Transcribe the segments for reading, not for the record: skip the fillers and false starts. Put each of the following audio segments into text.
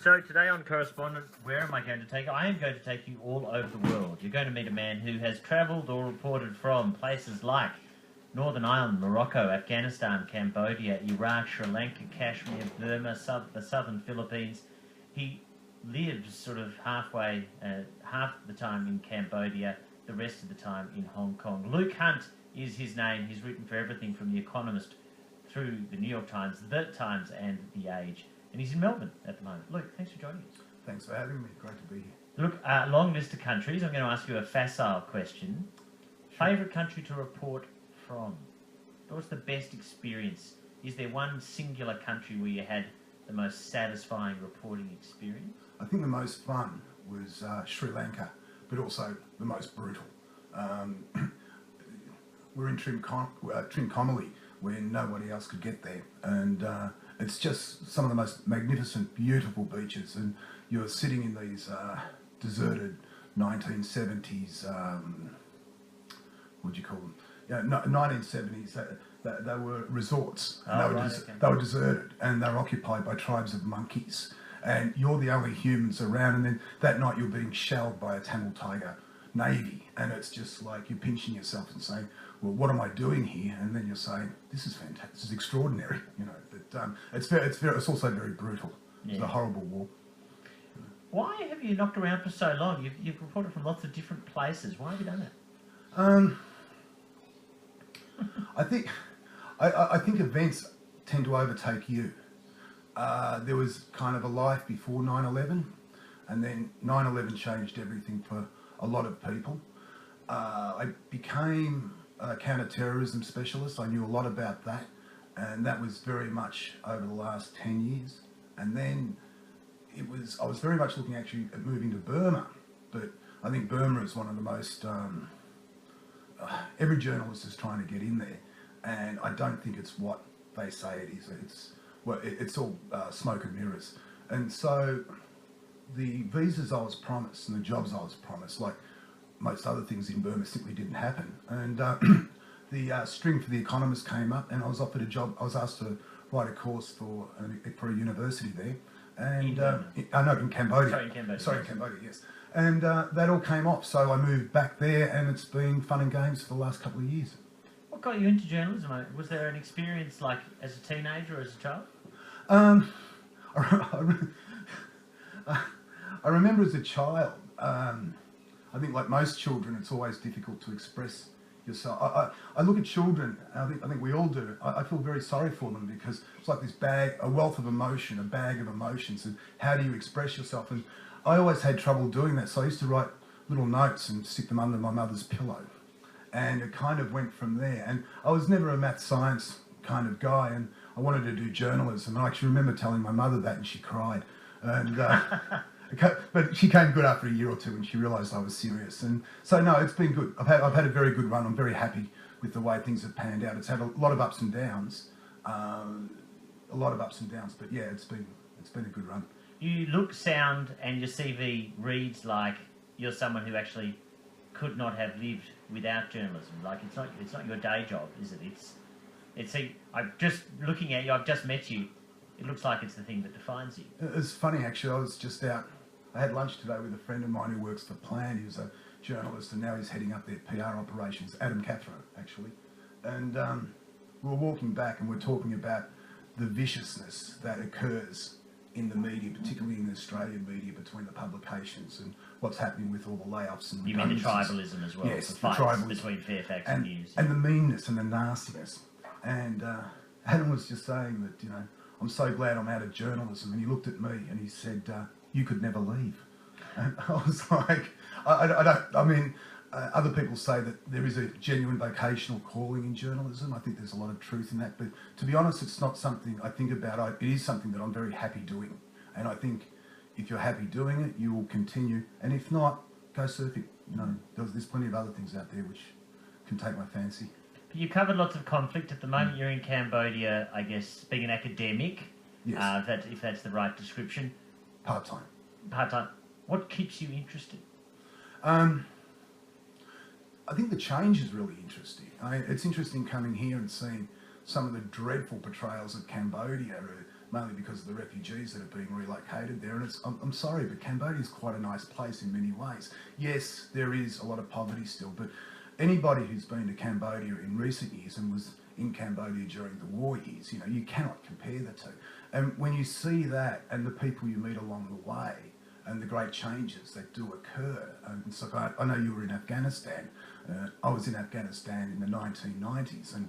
So today on Correspondent, where am I going to take you? I am going to take you all over the world. You're going to meet a man who has travelled or reported from places like Northern Ireland, Morocco, Afghanistan, Cambodia, Iraq, Sri Lanka, Kashmir, Burma, the southern Philippines. He lives sort of halfway, half the time in Cambodia, the rest of the time in Hong Kong. Luke Hunt is his name. He's written for everything from The Economist through the New York Times, The Times and The Age. And he's in Melbourne at the moment. Luke, thanks for joining us. Thanks for having me. Great to be here. Look, long list of countries. I'm going to ask you a facile question. Sure. Favourite country to report from? What's the best experience? Is there one singular country where you had the most satisfying reporting experience? I think the most fun was Sri Lanka, but also the most brutal. We're in Trincomalee, where nobody else could get there, and it's just some of the most magnificent, beautiful beaches, and you're sitting in these deserted 1970s, what do you call them? Yeah, 1970s. They were resorts. And they were deserted, and they were occupied by tribes of monkeys. And you're the only humans around. And then that night you're being shelled by a Tamil Tiger Navy, and it's just like you're pinching yourself and saying, "Well, what am I doing here?" And then you're saying, "This is fantastic. This is extraordinary." You know, but it's also very brutal. Yeah. It's a horrible war. Why have you knocked around for so long? You've reported from lots of different places. Why have you done that? I think events tend to overtake you. There was kind of a life before 9/11, and then 9/11 changed everything for a lot of people. I became a counter-terrorism specialist. I knew a lot about that, and that was very much over the last 10 years. And then I was very much looking actually at moving to Burma, but I think Burma is one of the most, every journalist is trying to get in there, and I don't think it's what they say it is. It's all smoke and mirrors. And so the visas I was promised and the jobs I was promised, like most other things in Burma, simply didn't happen. And the string for The Economist came up, and I was offered a job. I was asked to write a course for a university there. And in Cambodia. Sorry, in Cambodia, yes. And that all came off, so I moved back there, and it's been fun and games for the last couple of years. What got you into journalism? Was there an experience like as a teenager or as a child? I remember as a child, I think like most children, it's always difficult to express yourself. I look at children, and I think we all do. I feel very sorry for them, because it's like this a wealth of emotion, a bag of emotions, and how do you express yourself? And I always had trouble doing that, so I used to write little notes and stick them under my mother's pillow. And it kind of went from there. And I was never a math science kind of guy, and I wanted to do journalism. And I actually remember telling my mother that, and she cried. And but she came good after a year or two when she realised I was serious. And so no, it's been good. I've had a very good run. I'm very happy with the way things have panned out. It's had a lot of ups and downs, but yeah, it's been a good run. You look, sound, and your CV reads like you're someone who actually could not have lived without journalism. Like it's not your day job, is it? I'm just looking at you. I've just met you. It looks like it's the thing that defines you. It's funny, actually. I was just out. I had lunch today with a friend of mine who works for Plan. He was a journalist, and now he's heading up their PR operations. Adam Cathro, actually. And we were walking back, and we're talking about the viciousness that occurs in the media, particularly in the Australian media, between the publications and what's happening with all the layoffs and you mean the tribalism as well? Yes, the fights between Fairfax and News, and the meanness and the nastiness. And Adam was just saying that, you know, I'm so glad I'm out of journalism. And he looked at me and he said, "You could never leave." And I was like, I mean, other people say that there is a genuine vocational calling in journalism. I think there's a lot of truth in that. But to be honest, it's not something I think about. It is something that I'm very happy doing. And I think if you're happy doing it, you will continue. And if not, go surfing. You know, there's plenty of other things out there which can take my fancy. You covered lots of conflict. At the moment you're in Cambodia, I guess, being an academic, yes. If that's the right description. Part-time. Part-time. What keeps you interested? I think the change is really interesting. It's interesting coming here and seeing some of the dreadful portrayals of Cambodia, mainly because of the refugees that are being relocated there. And I'm sorry, but Cambodia is quite a nice place in many ways. Yes, there is a lot of poverty still, but anybody who's been to Cambodia in recent years and was in Cambodia during the war years, you know, you cannot compare the two. And when you see that and the people you meet along the way and the great changes that do occur, and it's like I know you were in Afghanistan. I was in Afghanistan in the 1990s, and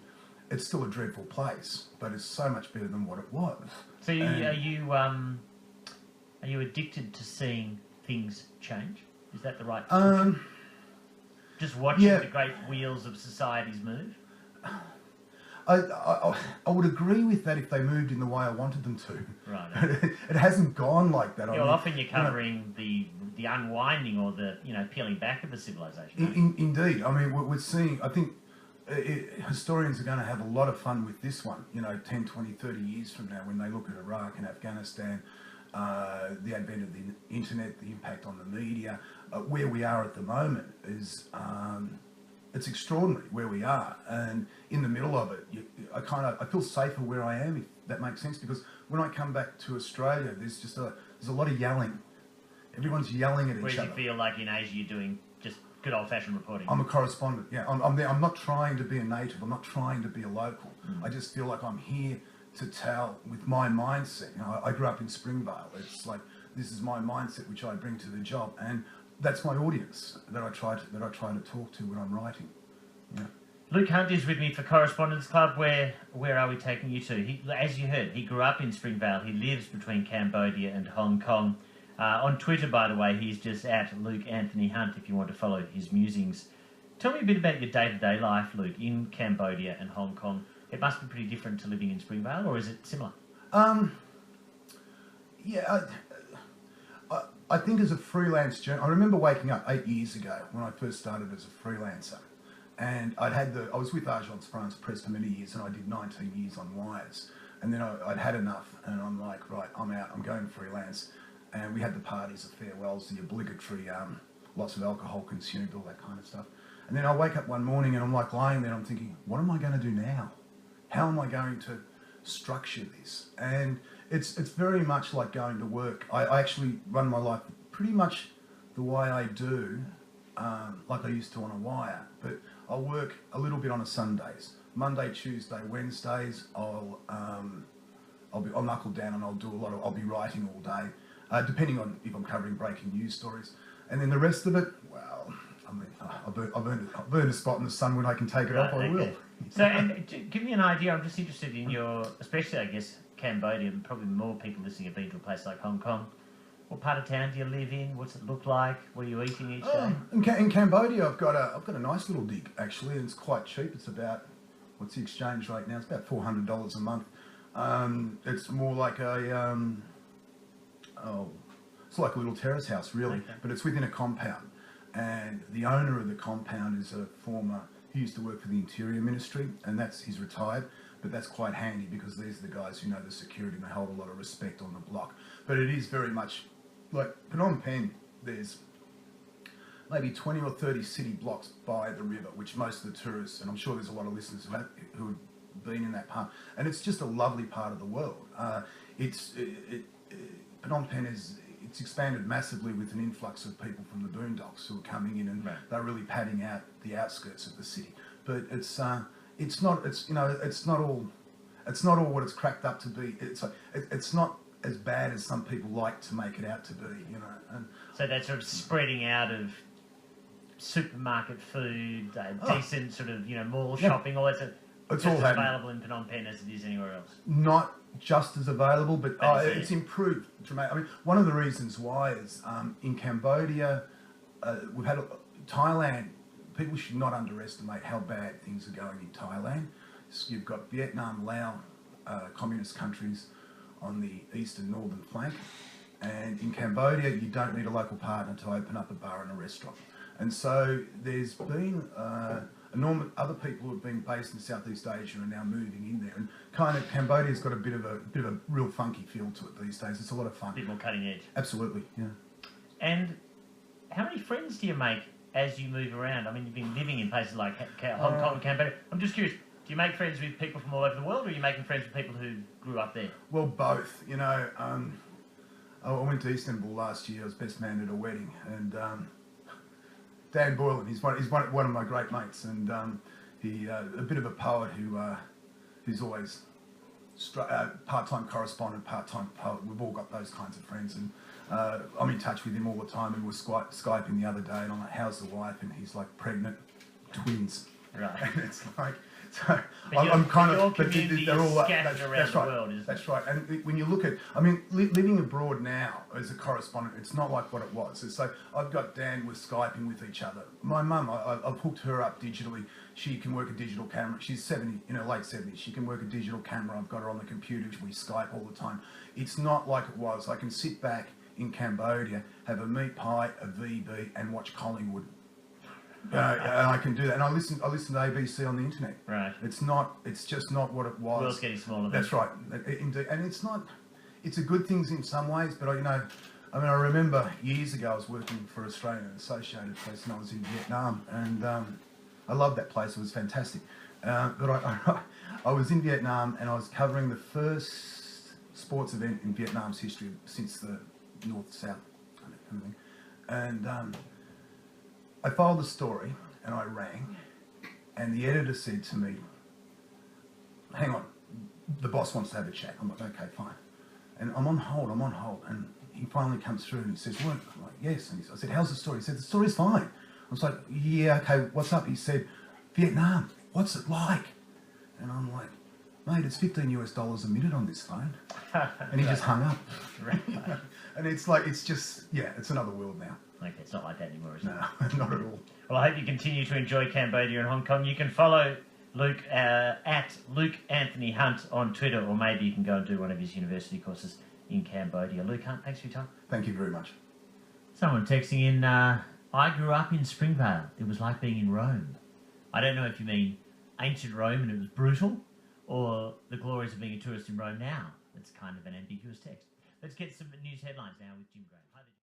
it's still a dreadful place, but it's so much better than what it was. So are you addicted to seeing things change? Is that the right description? Just watching the great wheels of societies move? I would agree with that if they moved in the way I wanted them to. Right. It hasn't gone like that. Yeah, well, often you're covering the unwinding or the peeling back of the civilization. Indeed. I mean, we're seeing, I think historians are going to have a lot of fun with this one, 10, 20, 30 years from now when they look at Iraq and Afghanistan, the advent of the internet, the impact on the media. Where we are at the moment is... it's extraordinary where we are, and in the middle of it, I feel safer where I am, if that makes sense. Because when I come back to Australia, there's a lot of yelling. Everyone's yelling at each other. Whereas you feel like in Asia you're doing just good old-fashioned reporting. I'm a correspondent. Yeah, I'm there. I'm not trying to be a native. I'm not trying to be a local. I just feel like I'm here to tell with my mindset. I grew up in Springvale. It's like this is my mindset which I bring to the job, and that's my audience that I try to talk to when I'm writing. Yeah. Luke Hunt is with me for Correspondence Club. Where are we taking you to? As you heard, he grew up in Springvale. He lives between Cambodia and Hong Kong. On Twitter, by the way, he's just at Luke Anthony Hunt if you want to follow his musings. Tell me a bit about your day-to-day life, Luke, in Cambodia and Hong Kong. It must be pretty different to living in Springvale, or is it similar? Yeah, I think as a freelance journalist, I remember waking up 8 years ago when I first started as a freelancer, and I was with Agence France Presse for many years, and I did 19 years on Wires, and then I'd had enough, and I'm like, right, I'm out, I'm going freelance, and we had the parties, the farewells, the obligatory, lots of alcohol consumed, all that kind of stuff, and then I wake up one morning and I'm like lying there, and I'm thinking, what am I going to do now? How am I going to structure this? And it's very much like going to work. I actually run my life pretty much the way I do, like I used to on a wire. But I'll work a little bit on a Sundays. Monday, Tuesday, Wednesdays, I'll knuckle down and I'll be writing all day, depending on if I'm covering breaking news stories. And then the rest of it, well, I mean, I'll burn a spot in the sun when I can take it off. I will. So, and give me an idea. I'm just interested in especially I guess Cambodia, and probably more people listening have been to a place like Hong Kong. What part of town do you live in? What's it look like? What are you eating each day? In Cambodia, I've got a nice little dig actually, and it's quite cheap. It's about, what's the exchange rate now? It's about $400 a month. It's more like it's like a little terrace house really, but it's within a compound. And the owner of the compound is a former, he used to work for the Interior Ministry, and he's retired, but that's quite handy because these are the guys who know the security and they hold a lot of respect on the block. But it is very much like Phnom Penh. There's maybe 20 or 30 city blocks by the river, which most of the tourists, and I'm sure there's a lot of listeners who have been in that part, and it's just a lovely part of the world. Phnom Penh it's expanded massively with an influx of people from the boondocks who are coming in, and they're really padding out the outskirts of the city. But it's not all what it's cracked up to be. It's not as bad as some people like to make it out to be, And so that sort of spreading out of supermarket food, decent sort of mall shopping, all that. It's all available in Phnom Penh as it is anywhere else. Not just as available, but it's improved dramatically. I mean, one of the reasons why is in Cambodia, we've had Thailand. People should not underestimate how bad things are going in Thailand. So you've got Vietnam, Laos, communist countries on the east and northern flank, and in Cambodia, you don't need a local partner to open up a bar and a restaurant. And so there's been other people who have been based in Southeast Asia are now moving in there, and kind of Cambodia's got a bit of a real funky feel to it these days. It's a lot of fun. A bit more cutting edge. Absolutely, yeah. And how many friends do you make as you move around? I mean, you've been living in places like Hong Kong and Cambodia. I'm just curious, Do you make friends with people from all over the world, or are you making friends with people who grew up there? Well, both. You know, I went to Istanbul last year. I was best man at a wedding, and Dan Boylan, he's one of my great mates, and he a bit of a poet who's always part-time correspondent, part-time poet. We've all got those kinds of friends, and I'm in touch with him all the time. And we're Skyping the other day, and I'm like, "How's the wife?" And he's like, "Pregnant, twins." Right. And it's like, so But I'm kind your of, but community they're all is scattered around that's the right. world, isn't That's it? right. And when you look at, I mean, living abroad now as a correspondent, it's not like what it was. It's like I've got Dan, we're Skyping with each other. My mum, I've hooked her up digitally. She can work a digital camera. She's 70, in her late 70s. She can work a digital camera. I've got her on the computer. We Skype all the time. It's not like it was. I can sit back in Cambodia, have a meat pie, a VB, and watch Collingwood. And I can do that, and I listen to ABC on the internet. Right. It's just not what it was. The world's getting smaller. That's right, indeed, and it's not. It's a good thing in some ways, but I remember years ago I was working for Australian Associated Press, and I was in Vietnam, and I loved that place. It was fantastic, but I was in Vietnam, and I was covering the first sports event in Vietnam's history since the North-South kind of thing, and I followed the story, and I rang, and the editor said to me, "Hang on, the boss wants to have a chat." I'm like, "Okay, fine." And I'm on hold, and he finally comes through and he says, "What?" I'm like, "Yes." And I said, "How's the story?" He said, "The story's fine." I was like, "Yeah, okay, what's up?" He said, "Vietnam, what's it like?" And I'm like, "Mate, it's $15 a minute on this phone." And he just hung up. Right. And it's like, it's just, yeah, it's another world now. Okay, it's not like that anymore, is it? No, not at all. Well, I hope you continue to enjoy Cambodia and Hong Kong. You can follow Luke at Luke Anthony Hunt on Twitter, or maybe you can go and do one of his university courses in Cambodia. Luke Hunt, thanks for your time. Thank you very much. Someone texting in, I grew up in Springvale. It was like being in Rome. I don't know if you mean ancient Rome and it was brutal, or the glories of being a tourist in Rome now. It's kind of an ambiguous text. Let's get some news headlines now with Jim Graham. Hi there, Jim.